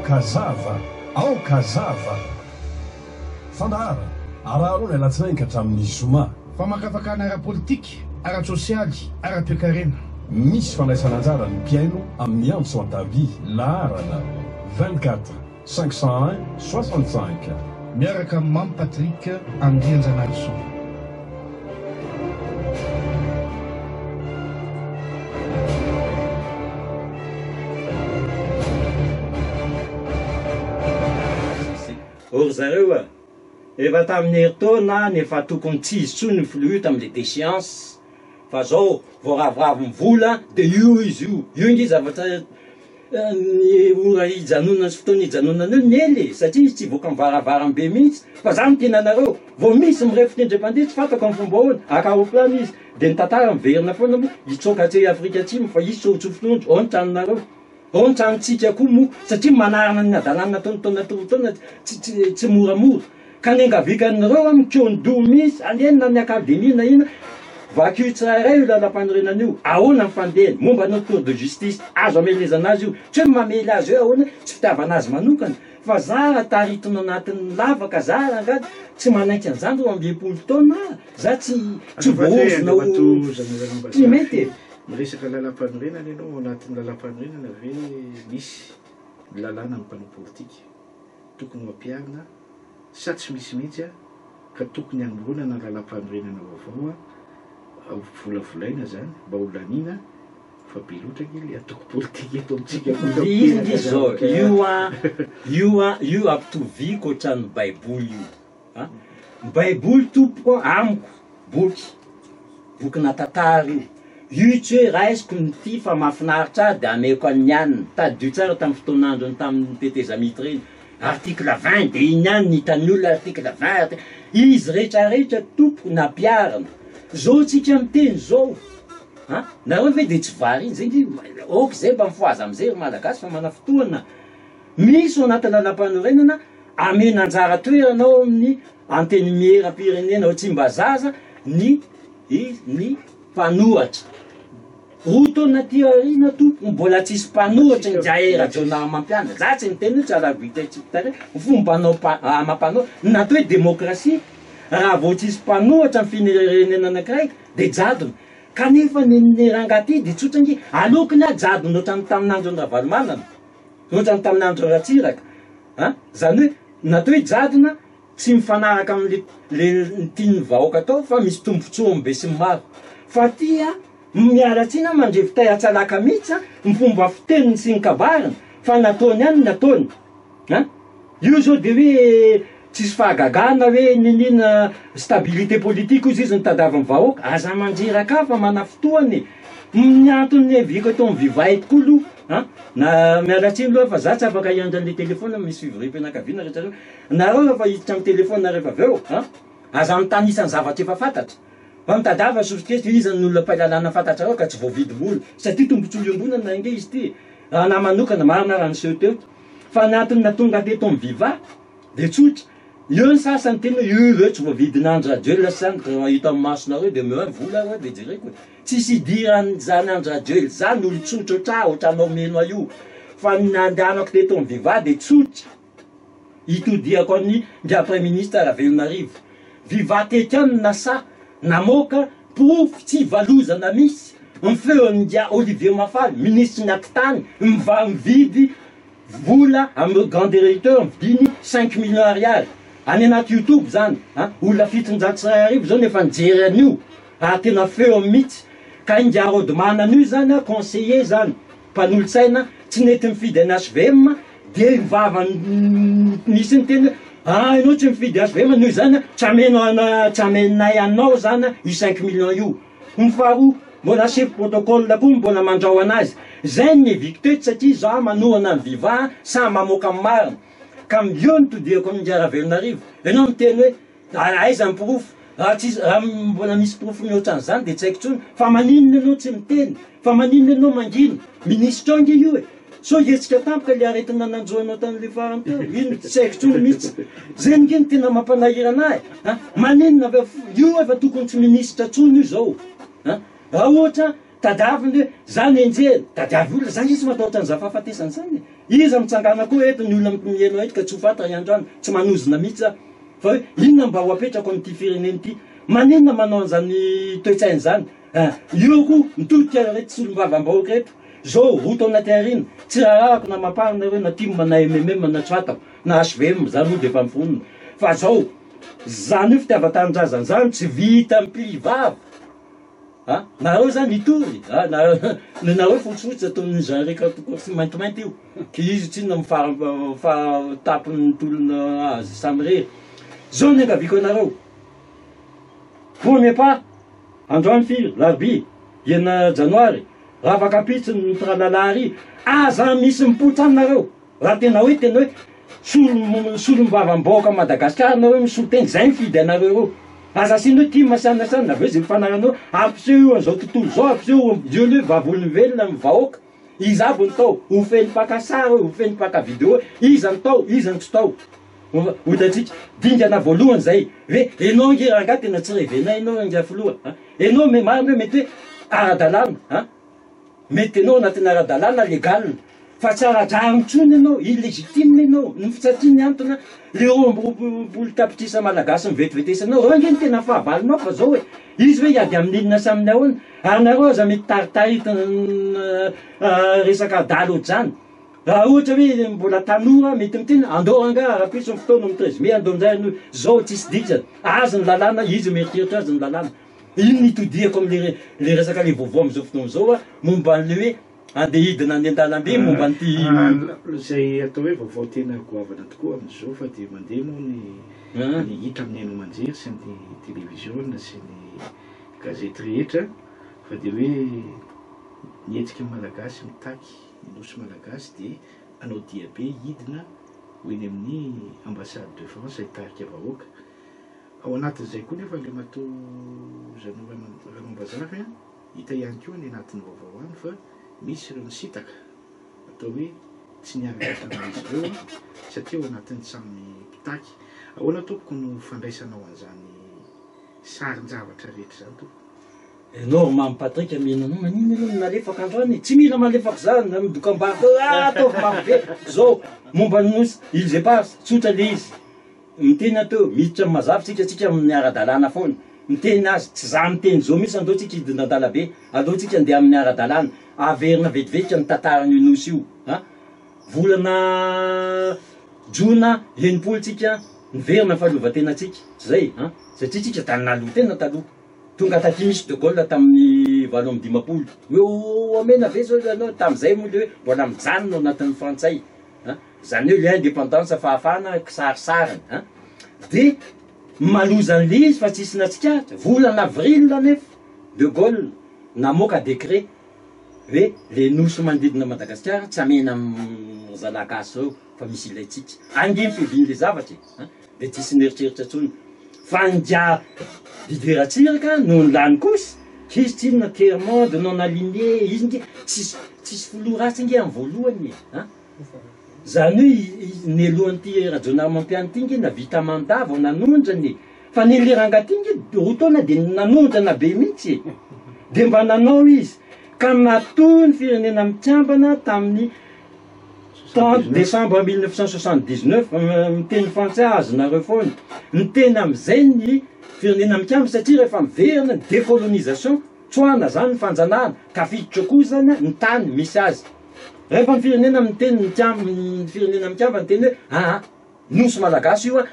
kazava fandahara araharony alatsinainy ka hatramin'ny zoma fa makafakana ara-politika ara-sosialy ara-toekarena misy fandraisana anjara ny mpiaino amin'ny andro so antabia laharana 24 501 65 miaraka amin'ny Mamy Patrick Andrianjanahary. Or zareo efa tamin'ny herintaona nefa tokony tsy izy tsony fluite amin'ny déchéance fa zao voaravoravo mivola de io izy io ngy zavatra ora hijanona sy fotoana hijanonana io niely satria izy tsy voaka mivaravarambe mihitsy fa za mitena anareo vo misy mirefy tendrem-pandeha tsy fantako amin'ny fomba ahoana akaroplany izy de nitantara miverina foana moa hitsoka atsy Afrika Atsimo fa izy sotsofotondro ao nitranonareo ao nitranontsika koa moa satria manarana ny adalana nataony taona torotaona tsy moramora ka ny angavikanareo mikeo-do misy alena ny akademia na ina vacu tsirairay io lalam-panorenana io ahoana ny fandehany momba no cour de justice azo amelezana azy io tsy hoe mamely azy eo ahoana tsy fitiavana azy manokana fa za taritona anatin'ny lavaka za angady tsy manainky an'izany ro ambiapolo taona za tsy voozona tsy mety miresaka lalam-panorenana ianao anatin'ny lalam-panorenana ve misy lalàna amin'ny mpanao politika tokony mampiarina sa tsy misy mihitsy ka tokony hanoloana na lalam-panorenana vaovao volavolaina zany mba holanina fa be loatra kely atoko politika eto amitsika izy zao io ampitoviko ohatran'ny baiboly io baiboly tompoko amiko boky natantara io tsy hoe raisiko ny ty fa mahafinaritra de ameko any anina tadio tsara tamin'ny fotoanandrony tamin'ny tetezamity reny article 20 de iny any nitan'olona article 20 izy rehetrarehetra tompoko nampiarana zao tsika miteny zao nareo ve de tsy vary iny zay ok zay mba mifoazy amizay ry malagasy fa mana fotoana misy ao anaty lalam-panorenana amena anjara toeranao amin'ny anteny miera-pirenena ao tsy mba zaza ny mpanohatra roa taona ty arina tompoko mbola tsisy mpanohatra ny jaera-jonary mampianatra za tsy miteny io tsy alavitatsitare fombanao amampanao natao hoe demokrasia raha vao tsisy mpanohatra amin'ny firenena anankiray de jadona kanefa ny rangaty de tsotrangy alokony a jadona ohatrany tamin'andro ny Ravalomanana ohatrany tamin'andro Ratsiraka zany hoe natao hoe jadona tsy mifanaraka am'le tian'ny vahoaka atao fa misy tombontsoa be sy maro fa tia miaratsina mandrevy tay atsalaka mihitsy ny fomba fiteniny sy ny kabarina fa nataony any nataony io zao de hoe tsisy fahagagana hoe ninina stabilité politique izy nitadavany vahoaka aza mandreraka fa mana fotoany miantony viko atao mivivay tokoa aloha na mialatsiny loha fa za tsy afaka iandran'le telefona misy fivorim-pianakaviana rehetra nareo fa hiditra amin'ny telefona rehefa aveo aza mitanisan'ny zavatra efa fantatra fa mitadava sosikesy izy n'olona mpailalana fantatra reo ka tsy voavidim-bola satria tombontsoly ambonana nge izy ty raha na manokana marina raha niseho teo fa nyantony natonga teto miviva de tsotra io ny sasany tena io reo tsy voavidin'andro radio zany raha hita amin'ny masonareo de meo vola reo de jereko tsisy idiran'zany andro radio zany olo tsotra ohatranao meno io fa nandehanako teto miviva de tsotra hitodiako amin'ny après ministre Ravelonarivo viva tetikany nasa namoaka proof tsy valozana misy mifeon'ndia Olivier Mafaly ministre ny atitany mividy vola amin'ny grand directeur midiny 5 millions ariary any anaty YouTube zany olona fitonjato sy arivo zao nefa nijery an'io ary tena feo mihitsy ka india rodemana an'io zany conseiller zany mpanolo-tsaina tsy nety mifidy any HVM de mivava nisy ny tena ianao tsy mifidy HVM noho zany tsy amenay anao zany io 5 millions io mifaharoa mbola chef protocole koa mbola mandrao anazy zay ny victeux satria za manohana ny viva sa mamoaka amin'ny marina ka io nitodiako amin'ny Ravelonarivo ianao miteny hoe aiza ny proof raha mbola misy proof mihoatran'izany de tsy haiko tsony fa maninona ianao tsy miteny fa maninona ianao mangino ministre ange io so ietsika tampoka le aretina nanjoanao tamin'le farany teo ino tsy haiko tsony mihitsy zay ngeny tena mampanahira anahy maninona io efa tokony tsy ministre tsony io zao raha ohatra tadiaviny hoe zany enjely tadiavy olona zany izy matahotra an'iza fahafatesany zany iza mitsangana koa eto ny olona mieno eto ka tsy ho fantatra iandroany tsy manozona mihitsy za fa hoe inona mba ho apetrako amin'ity fireneny ity maninona manao an'izany toetsainy zany io koa mitodika reto tsy olom-bavambahoaka reto zao roto anaty arina tsy rahahako na mampahana reo na timo na MMM na tsoatako na HVM zany moa de efa mifonona fa zao zany io fitiavan-tanindrazana zany tsy vita mpivava nareo zany itory nareo fotsifotsy ataon'ny zareka sy maintimainty io ke izy tsinona mifatapony tolona azy samy rery zao ny angaviko anareo premier pas androany firy larbi ena janoary raha afakapitsy ny tralalary aza misy mipotra aminareo raha tena hoe solom-bavambaoka Madagasikara nareo misolo-teny zay mifidy anareo eo aza sino hoe tia masanasana aveo zay mifanarano ampiseho an'izao tontolo zao ampiseho io le vavolo'ny velona mivahoaka izy aby ny tao ho feny mpakasary ho feny mpaka video iza ny tao iza ny tsy tao otatsika dingana voalohany zay hoe enao nge raha nga tena tsy revena enao angafoloha enao marina hoe mety hoe ara-dalàna mety enao anatin'ny ara-dalàna legalina fa tsy ara-drahany ntsony ianao illegitime ianao ny fitsatriny antona le roambolo tapitrisa malagasy mivetivetesanao reo nge ny tena fahavalinao fa zao hoe izy hoe iady amin'inona saminy ahoana ary nareo aza mety taritarita resaka adalo ohatr' zany raha ohatra hoe mbola tanora mety miteny andoranga rahapiso ny fotoana mitrezime andonjay zao tsisy dikany azy ny lalàna izy mieritreritro azy ny lalàna ino nitodiako amle resaka le vaovao am'izao fotoana zao momba an'le hoe andeha hidina any an-dalambe momba n'ity zay atao hoe vaovao tena goavana tokoa am'izao fa de mandeha moa ny hita amin'ny haino manjery sy ny télévision sy ny gazety rehetra fa de hoe nihetsiky malagasy mitaky nosy malagasy de anao diabe hidina hoeny amin'ny ambassade de France hitarika vahoaka ao anatin'izay koa nefa le mato Ranom-Bazary hita ihany koa ny anatin'ny vaovao any fa misy ireo nisitaka atao hoe tsy niaraka tamin'izy ireo satria ao anatin'ny samy mpitaky ahoana tompoko no fandraisanao an'izany sarin-javatra rehetra zany tompoko enao mampatrika mihinanao manino aloha nalefaka androany tsy mila malefaka zany na midokam-bary ataovy marobe zao momba ny nosy ilze pas tsotra le izy miteny ateo miditra amin'ny mazava tsika amin'ny ara-dalàna foana miteny azy tsy za miteny zao misy andao tsika hidina an-dalabe alohatsika andeha amin'ny ara-dalàna averina vetivetika ny tantaran'io nosy io volana jona enimpolo tsika niverina fahaleovan-tenatsika zay satria tsika da naloha tena taloha tonga taty misy de Gaulle tamin'ny 18 hoe omena ve zao anao tam'izay moa le hoe mbola mijanona ao anatin'ny frantsay zany hoe le indépendance fahafahana kisarisariny de malozan'le izy fa tsisy natsikatra volana avril nefa de Gaulle namoaka décret hoe le nosy manodidina Madagasikara tsy amena amin'ny zalagasy reo fa misy ilaitsika angemy fiviny le zavatry de tsisy nieritreritra tsony fa ndia dideratsiraka no nylany kosa izy tsinona termonde non aligné izy nge tsisy foloha ratsy nge amin'ny voalohany zany hoe ny alohan'ity rajonary mampiany ty nge navita mandava nanondrany fa nyliranga ty nge roa taona de nanondrana be mihitsy de mba nanao izy ka natoy ny firenena mitiambana tamin'ny 30 décembre 1979 miteny frantsay azonareo foana niteny am'izay ny firenena mikamba satria rehefa miverina décolonisation tsoana zany ny fanjanahana ka fiditra koa zany ny tany misy azy rehefa ny firenena miteny ny firenena mikamba niteny hoe nosy malagasy io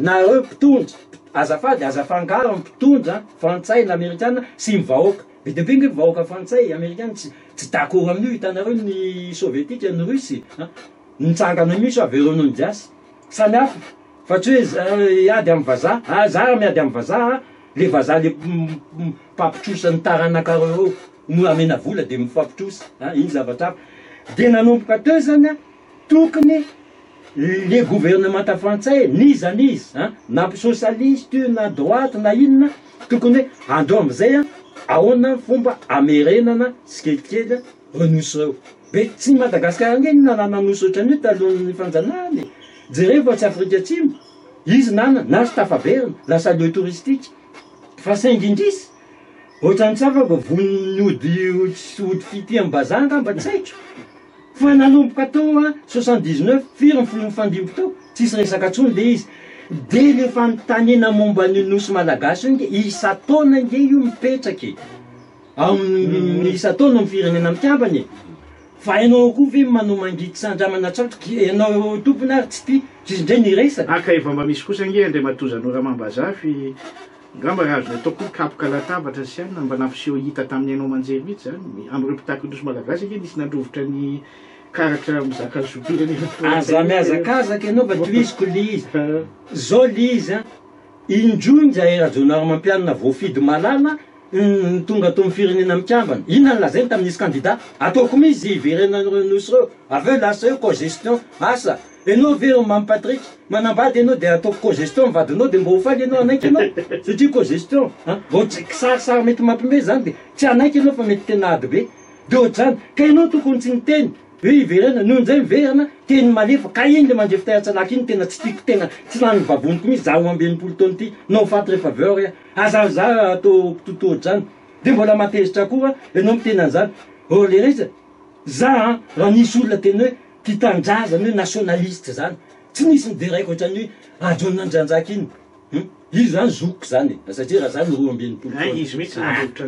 nareo mpitondra azafady azafangaro mpitondra frantsay na amerikana sy mivahoaka be de be nge mivahoaka frantsay amerikana tsy d'accord amin'io hitanareo ny sovietika ny rusy nitsangana misy averonao ny jiasy samy hafa fa tsy hoe iady amin'ny vazaha zara miady amin'ny vazaha le vazaha le mpampitrosa ny taranakaro eo amena vola de mifampitrosa iny zavatra hafa de nanomboka teo zany tokony le gouvernementa frantsay niza na socialiste na droite na inona tokony hoe andro am'izay ahoana fomba amerenana tsikelikely renosy reo be tsy Madagasikara nge nanana nosy ohatran'io talohan'ny fanjanahany jereo fa tsy Afrika Atsimo izy na sy tafaberina lasa lieu touristique fa saingindrisy ohatran'ny tsy afaka voniny ody fity amin'ny bazanga mba tsaitro fa nanomboka tao a 79 firy ny folo mifandimby tao tsisy resaka tsony le izy de le fanotanena momba ny nosy malagasy nge isa-taona nge io mipetraky amin'ny isa-taona ny firenena mitiavany fa ianao koa ve manao mangity sandramana tsatroky ianao tompony ary tsy ty zizindray ny resaka aka efa mba misy kosa nge andray matozanora mambazafy ngamba razony ataoko kapoka latabatra sy any mba nafiseho hita tamin'ny ianao manjery mihitsy zany am'ireo mpitaky nosy malagasy nge nisy nandrovotra ny karatra mizaka ny sopirany aza miazakazaka ianao va toiziko le izy zao le izy a indroy jaerajonary mampianina voafidy malala tonga atao amin'ny firenena mikambana inona ny lazainy tamin'nisy candidat ataoko misy iverena nosy reo aveo lasa eo cogestion asa ianao vero mamy patrick manambady ianao de ataoko cogestion mivadinao de mba ho faly ianao anaiky ianao satria cogestion vao tsy kisarisary mety mampime zany de tsy anaiky ianao fa mety tena ady be de ohatr'zany ka ianao tokony tsy niteny hoe iverena noho nzay miverana teny malefa ka iny le mandre fitahatsalaka iny tena tsy tiako tena tsy lany mivavoniko mihitsy zaho ambenimpolo taona ty nao faty rehefa aveo ry azaza atao totohatra zany de mbola matezitra koa ianao mitena an'zany le reza za raha nisy olona tena hoe titanjazany hoe nationaliste zany tsy nisy nideraiko ohatrany hoe ajonanjanjaka iny izy zany zokiko zany satria raha zany roa ambenimpolo izy mihitsy nandrovotra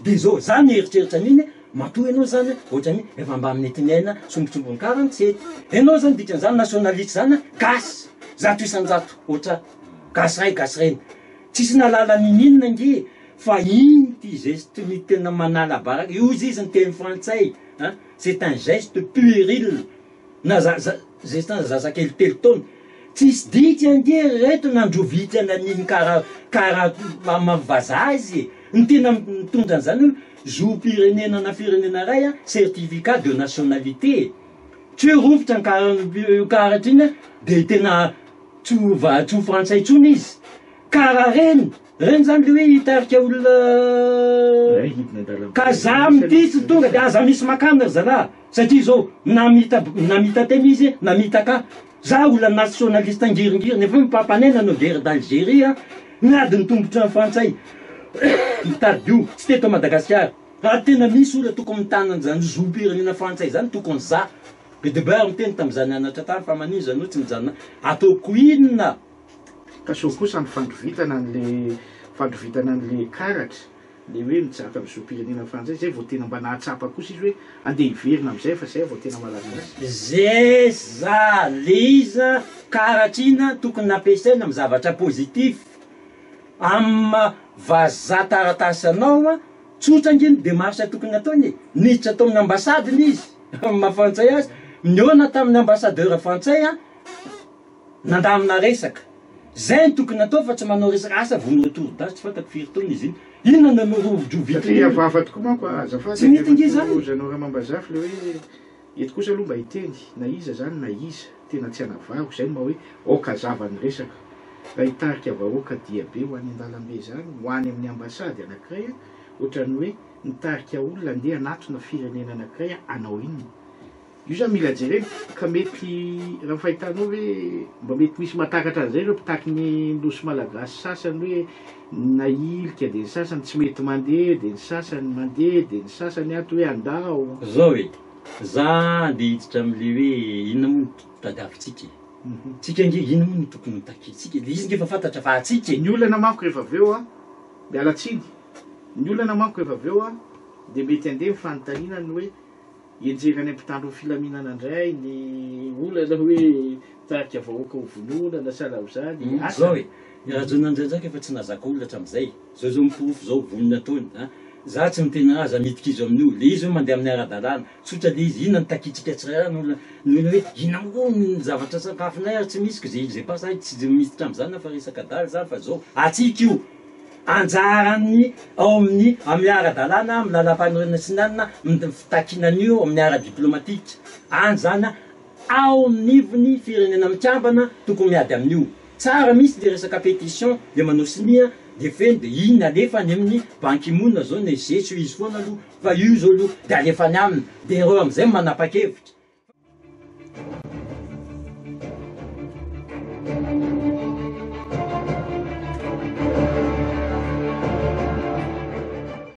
de zao zany eritreritra an'iny matoa ianao zany ohatrany efa mba amin'ny etinaina sombotsombony 47 ianao zany dikan'zany nationaliste zany gasy zato isanjato ohatra gasy ray gasy reny tsisy nalala nininona nge fa iny ty geste ny tena manala baraka io izy ny teny frantsay c'est un geste puéril na zazakely telo taona tsisy ditsy ange reto nandrovitsy ananiny karaha mavazazy ny tena mitondra an'zany zo pirenena na firenena ray a certificat de nationalité tsy hoe rofotra ny karatra iny de tena tso frantsay tsony izy karaha reny zany le hoe hitarika olona ka za mititsy tonga de aza misy makana zala satria zao namita teny izy namita ka za olona nationaliste angiringiry nefa mipampanena no guerre d'Algérie miady ny tombotra ny frantsay mitady io tsy teto Madagasikara raha tena misy olona tokony mitanany zany zopirenena frantsay zany tokony za be de bear miteny tam'zany anatra tany fa manino zany hoe tsy mijanona ataoko inona ka so kosa ny fandrovitana an'le karatra le hoe mitsaka ny zopirenena frantsay zay vao tena mba nahatsapa kosa izy hoe andeha hiverina am'izay fa zay vao tena malagasy zay za le iza karatra ina tokony nampiasaina amy zavatra positif amy vaza taratasy anao tsotra ngeny démarche tokony ataony niditra atao amin'ny ambasadiny izy mafantsay azy miona tamin'ny ambassadeur frantsay nandamina resaka zay ny tokony atao fa tsy manao resaka asa vo retour d'âge tsy fatako firy taona izy iny inona satria avafa tokoa manko Tsy mety nge zany. azafadyanora mambazafy le hoe eto kosa aloha mba hiteny na iza zany na iza tena tsy anavaro zay mba hoe oka zavany resaka raha hitarika vahoaka dia be ho any an-dalambe zany ho any amin'ny ambasady anankiray ohatrany hoe nitarika olona andeha anatona firenena anankiray anao inona io zany mila jereny ka mety raha fahitanao hoe mba mety misy matakatra an'izay reo mpitaky ny nosy malagasy sasany hoe nailika de ny sasany tsy mety mandeha de ny sasany mandeha de ny sasany ato hoe andao zao hoe za de hiditra am'le hoe inona moa tadiavitsika tsika nge inona moa no tokony hotakitsika le izy nge fa fantatra fa atsika ny olana manko rehefa aveo mialatsiny ny olana manko rehefa aveo de mety andeha mifanotaninany hoe enjery any ampitandro filaminana indray ny olana hoe tarika vahoaka ho vonona na salao zany zao hoe raha jonandraindraiky efa tsy nazaka olona hatram'izay zao mipofo zao vonona ataony za tsy mitena aza midika izy amin'ny olo le izy hoe mandeha amin'ny ara-dalàna tsotra le izy inona nitakitsika tsirairay nyolona hoe ina moa ny zavatra sakafonay ary tsy misy ko zay pasay tsy misy tram'zany fa resaka daly zany fa zao atsika io anjarany ao amin'ny ara-dalàna amy lalam-panorena sy nanina fitakinan'io amin'ny ara-diplomatique anjana ao amin'ivony firenena mikambana tokony miady amin'io tsara misy le resaka pétition de manao sinia de feny de iny alefany amin'ny banki-monina zao ne zetso izy foana aloha fa io zao aloha de alefany aminy de reo am'izay manapa-kevitra